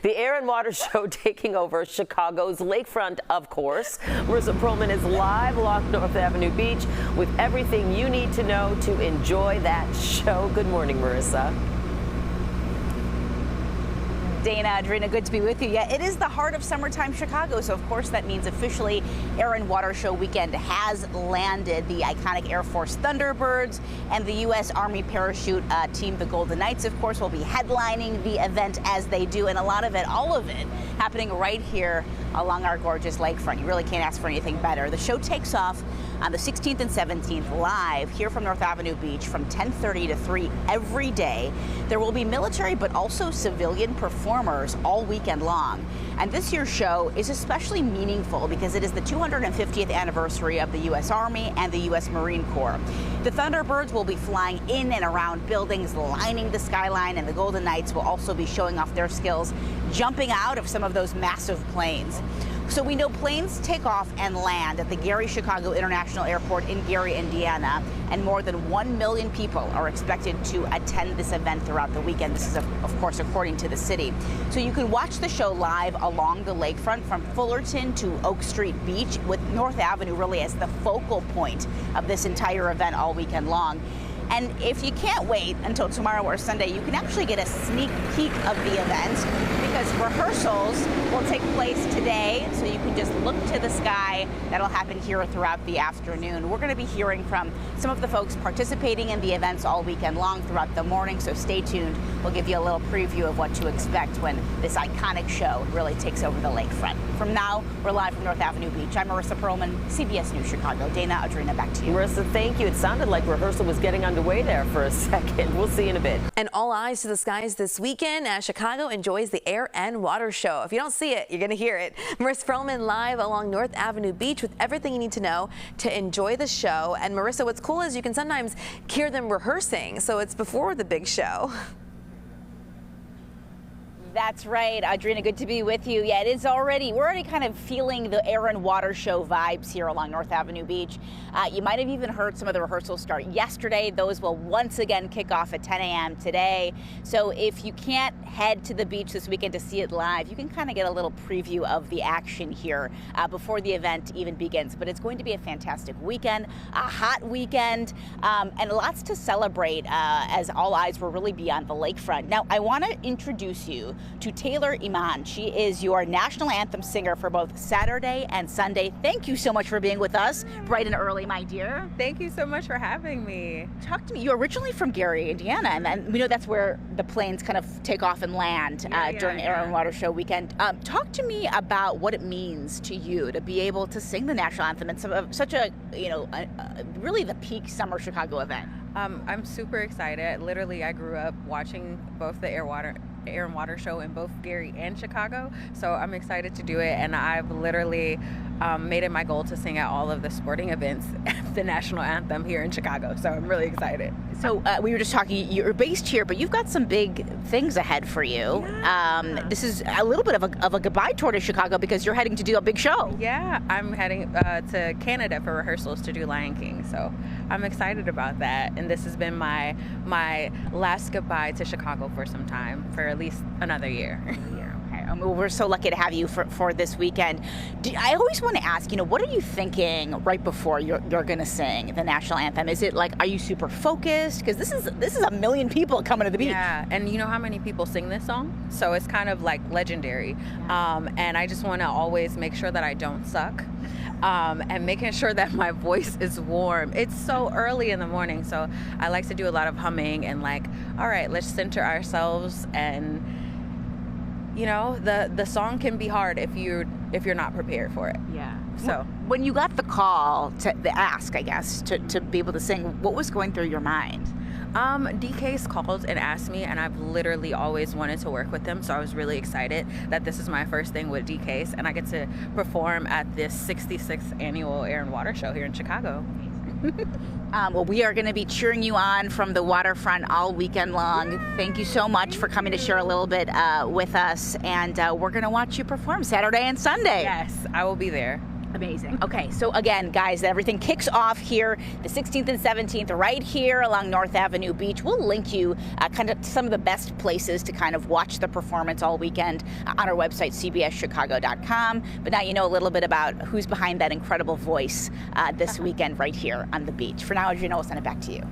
The Air and Water Show taking over Chicago's lakefront, of course. Marissa Perlman is live along North Avenue Beach with everything you need to know to enjoy that show. Good morning, Marissa. Dana, Adrina, good to be with you. Yeah, it is the heart of summertime Chicago, so of course that means officially Air and Water Show weekend has landed. The iconic Air Force Thunderbirds and the U.S. Army parachute team, the Golden Knights, of course, will be headlining the event as they do, and a lot of it, all of it, happening right here along our gorgeous lakefront. You really can't ask for anything better. The show takes off on the 16th and 17th live here from North Avenue Beach from 10:30 to 3 every day. There will be military but also civilian performers all weekend long. And this year's show is especially meaningful because it is the 250th anniversary of the U.S. Army and the U.S. Marine Corps. The Thunderbirds will be flying in and around buildings, lining the skyline, and the Golden Knights will also be showing off their skills jumping out of some of those massive planes. So we know planes take off and land at the Gary Chicago International Airport in Gary, Indiana, and more than 1 million people are expected to attend this event throughout the weekend. This is, of course, according to the city. So you can watch the show live along the lakefront from Fullerton to Oak Street Beach, with North Avenue really as the focal point of this entire event all weekend long. And if you can't wait until tomorrow or Sunday, you can actually get a sneak peek of the event because rehearsals will take place today, so you can just look to the sky. That'll happen here throughout the afternoon. We're going to be hearing from some of the folks participating in the events all weekend long throughout the morning, so stay tuned. We'll give you a little preview of what to expect when this iconic show really takes over the lakefront. From now, we're live from North Avenue Beach. I'm Marissa Perlman, CBS News Chicago. Dana, Adrina, back to you. Marissa, thank you. It sounded like rehearsal was getting underway there for a second. We'll see you in a bit. And all eyes to the skies this weekend as Chicago enjoys the Air and Water Show. If you don't see it, you're going to hear it. Marissa Perlman live along North Avenue Beach with everything you need to know to enjoy the show. And Marissa, what's cool is you can sometimes hear them rehearsing, so it's before the big show. That's right, Adrina, good to be with you. Yeah, we're already kind of feeling the Air and Water Show vibes here along North Avenue Beach. You might have even heard some of the rehearsals start yesterday. Those will once again kick off at 10 a.m. today. So if you can't head to the beach this weekend to see it live, you can kind of get a little preview of the action here before the event even begins. But it's going to be a fantastic weekend, a hot weekend, and lots to celebrate as all eyes will really be on the lakefront. Now, I want to introduce you to Taylor Iman. She is your national anthem singer for both Saturday and Sunday. Thank you so much for being with us bright and early, my dear. Thank you so much for having me. Talk to me. You're originally from Gary, Indiana, and then we know that's where the planes kind of take off and land during Air and Water Show weekend. Talk to me about what it means to you to be able to sing the national anthem in such a, really the peak summer Chicago event. I'm super excited. Literally, I grew up watching both the Air and Water Show in both Gary and Chicago, so I'm excited to do it, and I've literally made it my goal to sing at all of the sporting events the national anthem here in Chicago, so I'm really excited. So we were just talking, you're based here, but you've got some big things ahead for you. Yeah. This is a little bit of a goodbye tour to Chicago because you're heading to do a big show. Yeah, I'm heading to Canada for rehearsals to do Lion King, so I'm excited about that, and this has been my last goodbye to Chicago for some time, for at least another year. We're so lucky to have you for this weekend. I always want to ask, what are you thinking right before you're going to sing the national anthem? Is it like, are you super focused? Because this is a million people coming to the beach. Yeah, and you know how many people sing this song? So it's kind of like legendary. Yeah. And I just want to always make sure that I don't suck. And making sure that my voice is warm. It's so early in the morning, so I like to do a lot of humming and all right, let's center ourselves. And the song can be hard if you're not prepared for it. Yeah. So when you got the call to ask, I guess, to be able to sing, what was going through your mind? DK's called and asked me, and I've literally always wanted to work with him, so I was really excited that this is my first thing with DK's, and I get to perform at this 66th annual Air and Water Show here in Chicago. Well, we are going to be cheering you on from the waterfront all weekend long. Yay! Thank you so much for coming to share a little bit with us, and we're going to watch you perform Saturday and Sunday. Yes, I will be there. Amazing. Okay, so again, guys, everything kicks off here the 16th and 17th right here along North Avenue Beach. We'll link you kind of some of the best places to kind of watch the performance all weekend on our website, cbschicago.com. But now you know a little bit about who's behind that incredible voice this weekend right here on the beach. For now, Adriana, we'll send it back to you.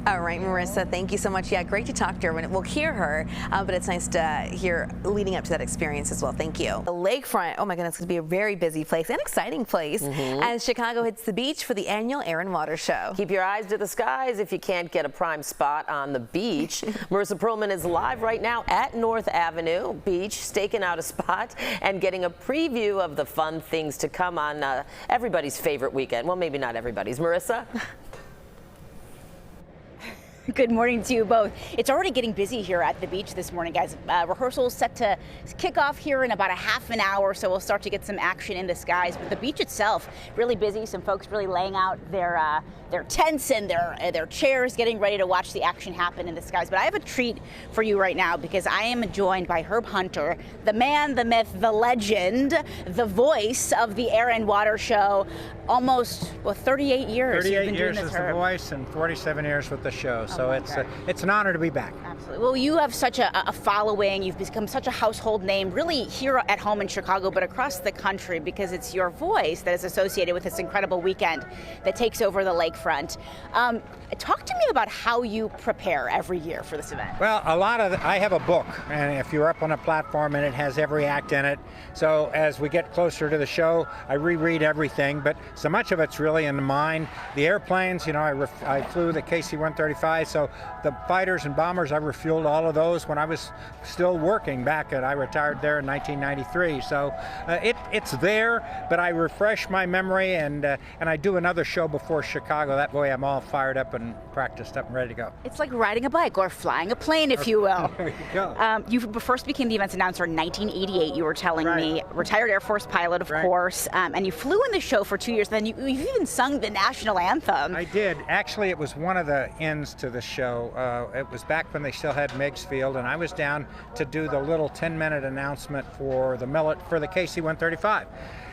All right, Marissa, thank you so much. Yeah, great to talk to her. We'll hear her, but it's nice to hear leading up to that experience as well. Thank you. The lakefront, oh my goodness, it's going to be a very busy place and exciting place as Chicago hits the beach for the annual Air and Water Show. Keep your eyes to the skies if you can't get a prime spot on the beach. Marissa Perlman is live right now at North Avenue Beach, staking out a spot and getting a preview of the fun things to come on everybody's favorite weekend. Well, maybe not everybody's. Marissa? Good morning to you both. It's already getting busy here at the beach this morning, guys. Rehearsals set to kick off here in about a half an hour, so we'll start to get some action in the skies. But the beach itself, really busy. Some folks really laying out their tents and their chairs, getting ready to watch the action happen in the skies. But I have a treat for you right now because I am joined by Herb Hunter, the man, the myth, the legend, the voice of the Air and Water Show. Almost 38 years. 38 years as the voice and 47 years with the show. So it's an honor to be back. Absolutely. Well, you have such a following. You've become such a household name, really here at home in Chicago, but across the country, because it's your voice that is associated with this incredible weekend that takes over the lakefront. Talk to me about how you prepare every year for this event. Well, I have a book, and if you're up on a platform and it has every act in it. So as we get closer to the show, I reread everything, but so much of it's really in the mind. The airplanes, you know, I flew the KC-135, so the fighters and bombers, I refueled all of those when I was still working back I retired there in 1993. So it's there, but I refresh my memory and I do another show before Chicago. That way I'm all fired up and practiced up and ready to go. It's like riding a bike or flying a plane, if you will. There you go. You first became the event's announcer in 1988, you were telling me. Retired Air Force pilot, of course, and you flew in the show for 2 years. Then you've even sung the national anthem. I did. Actually, it was one of the ends to the show. It was back when they still had Meigs Field, and I was down to do the little 10-minute announcement for the KC-135.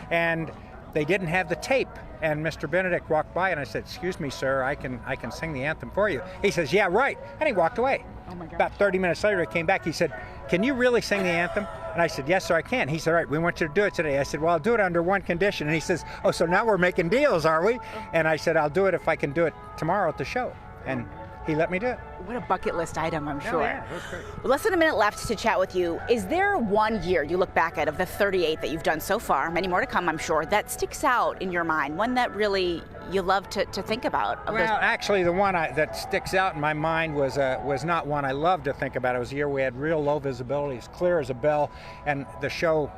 And they didn't have the tape. And Mr. Benedict walked by and I said, "Excuse me, sir, I can sing the anthem for you." He says, "Yeah, right." And he walked away. Oh my God. About 30 minutes later, he came back. He said, "Can you really sing the anthem?" And I said, "Yes, sir, I can." He said, "All right, we want you to do it today." I said, "Well, I'll do it under one condition." And he says, "Oh, so now we're making deals, are we?" And I said, "I'll do it if I can do it tomorrow at the show." And he let me do it. What a bucket list item, I'm sure. Oh, yeah, that's great. Well, less than a minute left to chat with you. Is there one year you look back at of the 38 that you've done so far, many more to come, I'm sure, that sticks out in your mind, one that really you love to think about? Well, actually, the one that sticks out in my mind was not one I love to think about. It was a year we had real low visibility, as clear as a bell, and the show,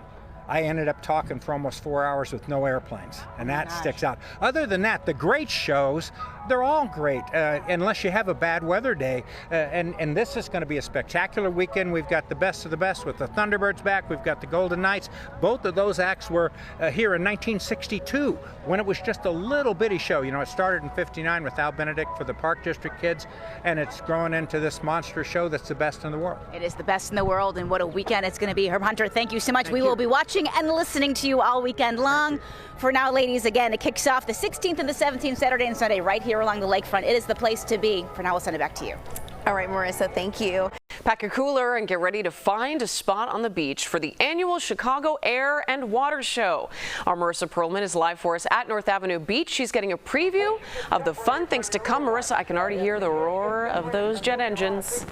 I ended up talking for almost 4 hours with no airplanes, and that sticks out. Other than that, the great shows, they're all great, unless you have a bad weather day. And this is going to be a spectacular weekend. We've got the best of the best with the Thunderbirds back. We've got the Golden Knights. Both of those acts were here in 1962, when it was just a little bitty show. You know, it started in '59 with Al Benedict for the Park District kids, and it's growing into this monster show that's the best in the world. It is the best in the world, and what a weekend it's going to be. Herb Hunter, thank you so much. We will be watching and listening to you all weekend long. For now, ladies, again, it kicks off the 16th and the 17th, Saturday and Sunday, right here along the lakefront. It is the place to be. For now, we'll send it back to you. All right, Marissa, thank you. Pack your cooler and get ready to find a spot on the beach for the annual Chicago Air and Water Show. Our Marissa Perlman is live for us at North Avenue Beach. She's getting a preview of the fun things to come. Marissa, I can already hear the roar of those jet engines.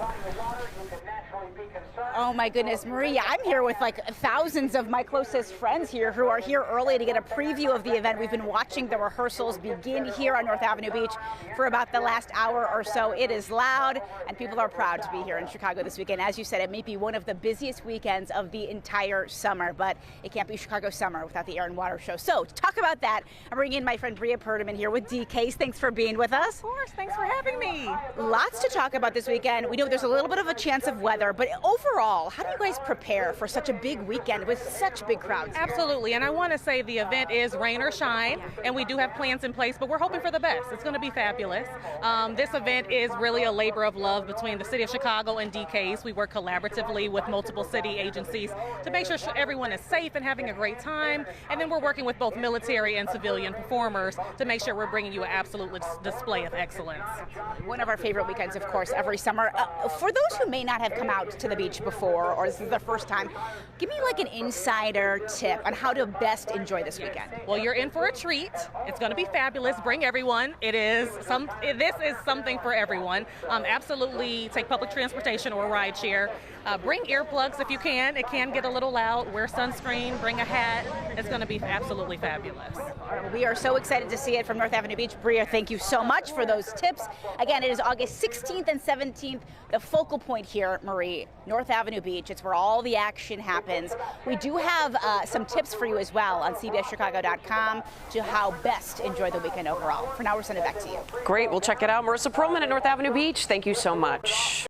Oh my goodness, Maria, I'm here with like thousands of my closest friends here who are here early to get a preview of the event. We've been watching the rehearsals begin here on North Avenue Beach for about the last hour or so. It is loud and people are proud to be here in Chicago this weekend. As you said, it may be one of the busiest weekends of the entire summer, but it can't be Chicago summer without the Air and Water Show. So to talk about that, I'm bringing in my friend Bria Perdaman here with DKs. Thanks for being with us. Of course, thanks for having me. Lots to talk about this weekend. We know there's a little bit of a chance of weather, but overall, overall, how do you guys prepare for such a big weekend with such big crowds? Absolutely, and I want to say the event is rain or shine, and we do have plans in place, but we're hoping for the best. It's going to be fabulous. This event is really a labor of love between the City of Chicago and DK's. We work collaboratively with multiple city agencies to make sure everyone is safe and having a great time, and then we're working with both military and civilian performers to make sure we're bringing you an absolute display of excellence. One of our favorite weekends, of course, every summer. For those who may not have come out to the beach before, or this is their first time, give me like an insider tip on how to best enjoy this weekend. Well, you're in for a treat. It's going to be fabulous. Bring everyone. This is something for everyone. Absolutely take public transportation or ride share. Bring earplugs if you can. It can get a little loud. Wear sunscreen. Bring a hat. It's going to be absolutely fabulous. We are so excited to see it from North Avenue Beach. Bria, thank you so much for those tips. Again, it is August 16th and 17th. The focal point here, Marie, North Avenue Beach. It's where all the action happens. We do have some tips for you as well on cbschicago.com to how best enjoy the weekend overall. For now, we're sending it back to you. Great. We'll check it out. Marissa Perlman at North Avenue Beach. Thank you so much.